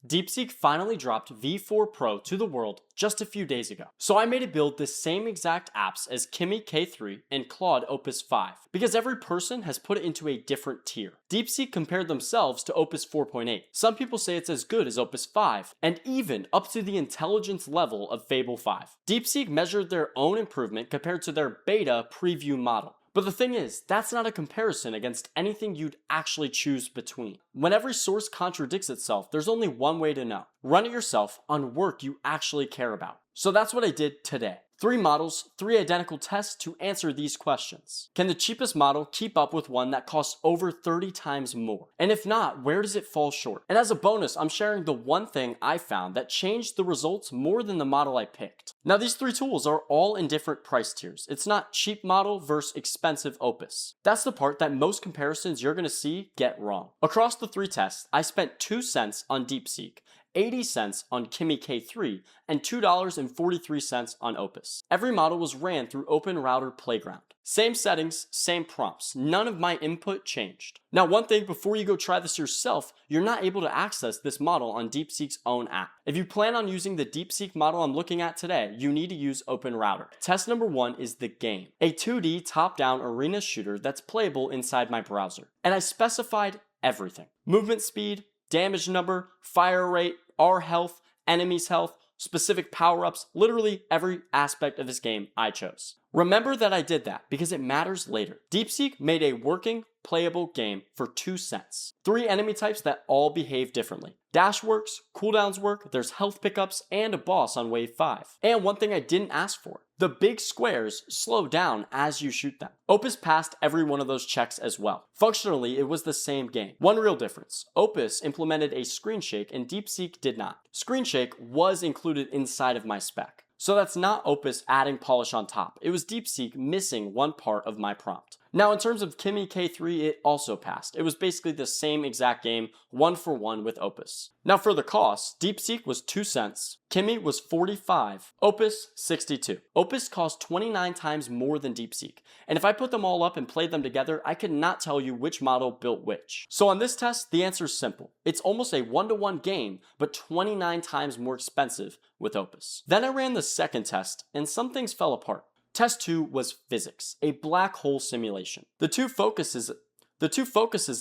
DeepSeek finally dropped V4 Pro to the world just a few days ago. So I made it build the same exact apps as Kimi K3 and Claude Opus 5, because every person has put it into a different tier. DeepSeek compared themselves to Opus 4.8. Some people say it's as good as Opus 5, and even up to the intelligence level of Fable 5. DeepSeek measured their own improvement compared to their beta preview model. But the thing is, that's not a comparison against anything you'd actually choose between. When every source contradicts itself, there's only one way to know. Run it yourself on work you actually care about. So that's what I did today. 3 models, 3 identical tests to answer these questions. Can the cheapest model keep up with one that costs over 30 times more? And if not, where does it fall short? And as a bonus, I'm sharing the one thing I found that changed the results more than the model I picked. Now these 3 tools are all in different price tiers. It's not cheap model versus expensive Opus. That's the part that most comparisons you're gonna see get wrong. Across the 3 tests, I spent 2 cents on DeepSeek, 80 cents on Kimi K3, and $2.43 on Opus. Every model was ran through OpenRouter Playground. Same settings, same prompts. None of my input changed. Now one thing, before you go try this yourself, you're not able to access this model on DeepSeek's own app. If you plan on using the DeepSeek model I'm looking at today, you need to use OpenRouter. Test number 1 is the game, a 2D top-down arena shooter that's playable inside my browser. And I specified everything: movement speed, damage number, fire rate, our health, enemies' health, specific power-ups, literally every aspect of this game I chose. Remember that I did that because it matters later. DeepSeek made a working, playable game for 2 cents. 3 enemy types that all behave differently. Dash works, cooldowns work, there's health pickups, and a boss on wave 5. And one thing I didn't ask for: the big squares slow down as you shoot them. Opus passed every one of those checks as well. Functionally, it was the same game. One real difference: Opus implemented a screen shake and DeepSeek did not. Screen shake was included inside of my spec. So that's not Opus adding polish on top. It was DeepSeek missing one part of my prompt. Now in terms of Kimi K3, it also passed. It was basically the same exact game, 1 for 1 with Opus. Now for the cost, DeepSeek was 2 cents, Kimi was 45, Opus 62. Opus cost 29 times more than DeepSeek, and if I put them all up and played them together, I could not tell you which model built which. So on this test, the answer is simple. It's almost a 1-to-1 game, but 29 times more expensive with Opus. Then I ran the second test, and some things fell apart. Test 2 was physics, a black hole simulation. The two focuses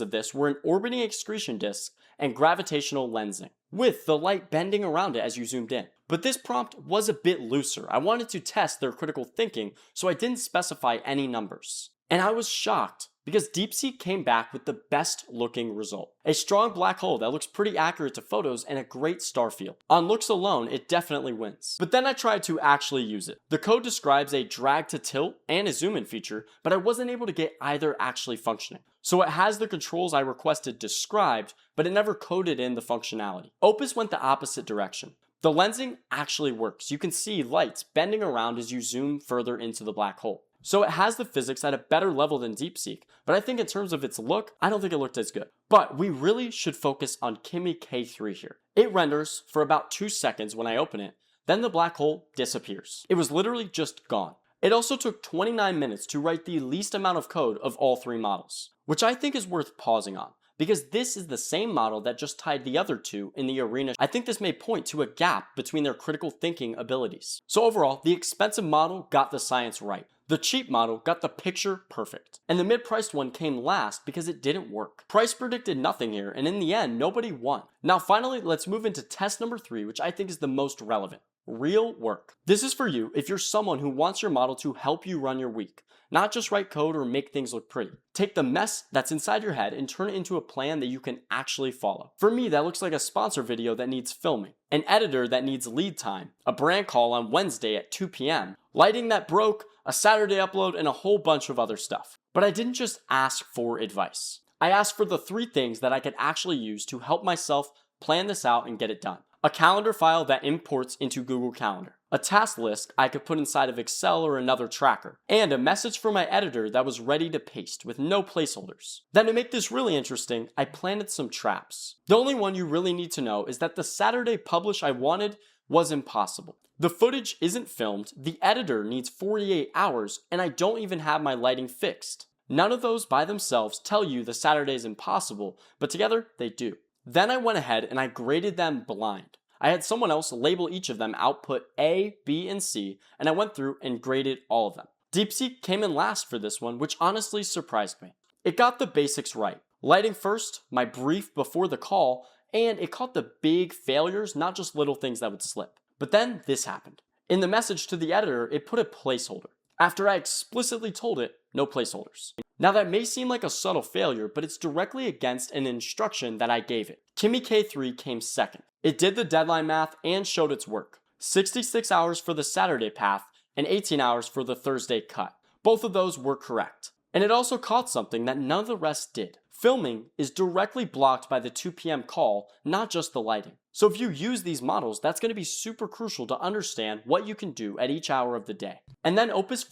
of this were an orbiting excretion disk and gravitational lensing, with the light bending around it as you zoomed in. But this prompt was a bit looser. I wanted to test their critical thinking, so I didn't specify any numbers. And I was shocked, because DeepSeek came back with the best looking result: a strong black hole that looks pretty accurate to photos and a great star field. On looks alone, it definitely wins. But then I tried to actually use it. The code describes a drag to tilt and a zoom in feature, but I wasn't able to get either actually functioning. So it has the controls I requested described, but it never coded in the functionality. Opus went the opposite direction. The lensing actually works. You can see lights bending around as you zoom further into the black hole. So it has the physics at a better level than DeepSeek, but I think in terms of its look, I don't think it looked as good. But we really should focus on Kimi K3 here. It renders for about 2 seconds when I open it, then the black hole disappears. It was literally just gone. It also took 29 minutes to write the least amount of code of all 3 models, which I think is worth pausing on, because this is the same model that just tied the other 2 in the arena. I think this may point to a gap between their critical thinking abilities. So overall, the expensive model got the science right. The cheap model got the picture perfect, and the mid-priced one came last because it didn't work. Price predicted nothing here, and in the end, nobody won. Now finally, let's move into test number 3, which I think is the most relevant: real work. This is for you if you're someone who wants your model to help you run your week, not just write code or make things look pretty. Take the mess that's inside your head and turn it into a plan that you can actually follow. For me, that looks like a sponsor video that needs filming, an editor that needs lead time, a brand call on Wednesday at 2 p.m., lighting that broke, a Saturday upload, and a whole bunch of other stuff. But I didn't just ask for advice. I asked for the 3 things that I could actually use to help myself plan this out and get it done. A calendar file that imports into Google Calendar, a task list I could put inside of Excel or another tracker, and a message from my editor that was ready to paste with no placeholders. Then to make this really interesting, I planted some traps. The only one you really need to know is that the Saturday publish I wanted was impossible. The footage isn't filmed, the editor needs 48 hours, and I don't even have my lighting fixed. None of those by themselves tell you the Saturday is impossible, but together they do. Then I went ahead and I graded them blind. I had someone else label each of them output A, B, and C, and I went through and graded all of them. DeepSeek came in last for this one, which honestly surprised me. It got the basics right. Lighting first, my brief before the call, and it caught the big failures, not just little things that would slip. But then this happened. In the message to the editor, it put a placeholder, after I explicitly told it no placeholders. Now that may seem like a subtle failure, but it's directly against an instruction that I gave it. Kimi K3 came second. It did the deadline math and showed its work. 66 hours for the Saturday path and 18 hours for the Thursday cut. Both of those were correct. And it also caught something that none of the rest did. Filming is directly blocked by the 2 p.m. call, not just the lighting. So if you use these models, that's going to be super crucial to understand what you can do at each hour of the day. And then Opus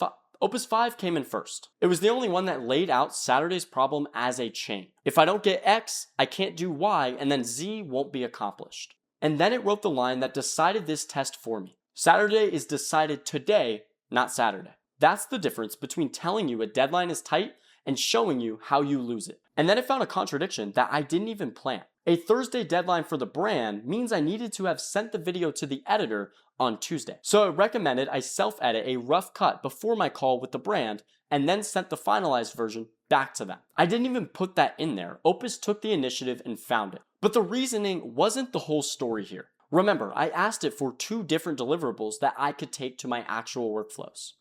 5 came in first. It was the only one that laid out Saturday's problem as a chain. If I don't get X, I can't do Y, and then Z won't be accomplished. And then it wrote the line that decided this test for me. Saturday is decided today, not Saturday. That's the difference between telling you a deadline is tight and showing you how you lose it. And then it found a contradiction that I didn't even plan. A Thursday deadline for the brand means I needed to have sent the video to the editor on Tuesday. So it recommended I self-edit a rough cut before my call with the brand and then sent the finalized version back to them. I didn't even put that in there. Opus took the initiative and found it. But the reasoning wasn't the whole story here. Remember, I asked it for 2 different deliverables that I could take to my actual workflows: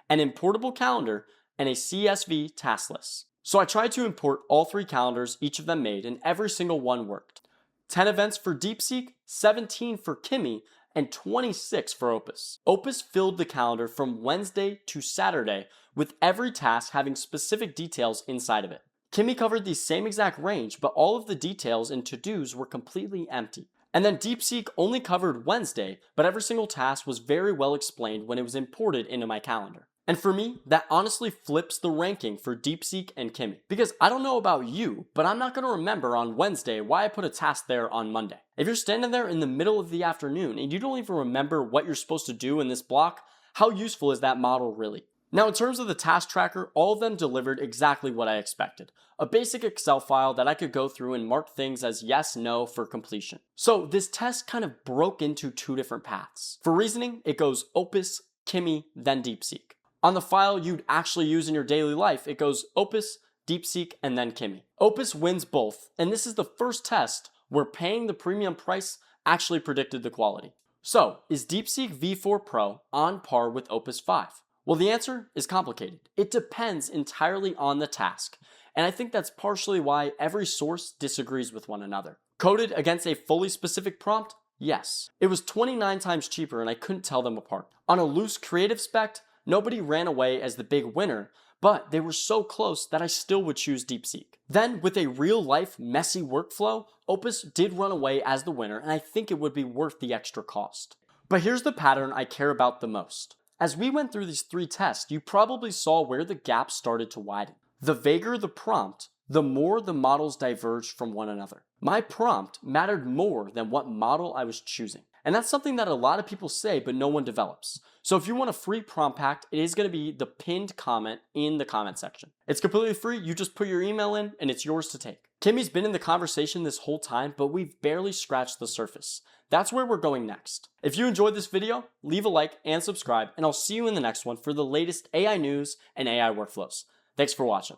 an importable calendar and a CSV task list. So I tried to import all 3 calendars each of them made, and every single one worked. 10 events for DeepSeek, 17 for Kimi, and 26 for Opus. Opus filled the calendar from Wednesday to Saturday, with every task having specific details inside of it. Kimi covered the same exact range, but all of the details and to-dos were completely empty. And then DeepSeek only covered Wednesday, but every single task was very well explained when it was imported into my calendar. And for me, that honestly flips the ranking for DeepSeek and Kimi. Because I don't know about you, but I'm not going to remember on Wednesday why I put a task there on Monday. If you're standing there in the middle of the afternoon and you don't even remember what you're supposed to do in this block, how useful is that model really? Now, in terms of the task tracker, all of them delivered exactly what I expected. A basic Excel file that I could go through and mark things as yes, no for completion. So this test kind of broke into 2 different paths. For reasoning, it goes Opus, Kimi, then DeepSeek. On the file you'd actually use in your daily life, it goes Opus, DeepSeek, and then Kimi. Opus wins both, and this is the first test where paying the premium price actually predicted the quality. So, is DeepSeek V4 Pro on par with Opus 5? Well, the answer is complicated. It depends entirely on the task, and I think that's partially why every source disagrees with one another. Coded against a fully specific prompt? Yes. It was 29 times cheaper and I couldn't tell them apart. On a loose creative spec, nobody ran away as the big winner, but they were so close that I still would choose DeepSeek. Then, with a real-life, messy workflow, Opus did run away as the winner, and I think it would be worth the extra cost. But here's the pattern I care about the most. As we went through these 3 tests, you probably saw where the gap started to widen. The vaguer the prompt, the more the models diverged from one another. My prompt mattered more than what model I was choosing. And that's something that a lot of people say, but no one develops. So if you want a free prompt pack, it is going to be the pinned comment in the comment section. It's completely free. You just put your email in and it's yours to take. Kimi's been in the conversation this whole time, but we've barely scratched the surface. That's where we're going next. If you enjoyed this video, leave a like and subscribe, and I'll see you in the next one for the latest AI news and AI workflows. Thanks for watching.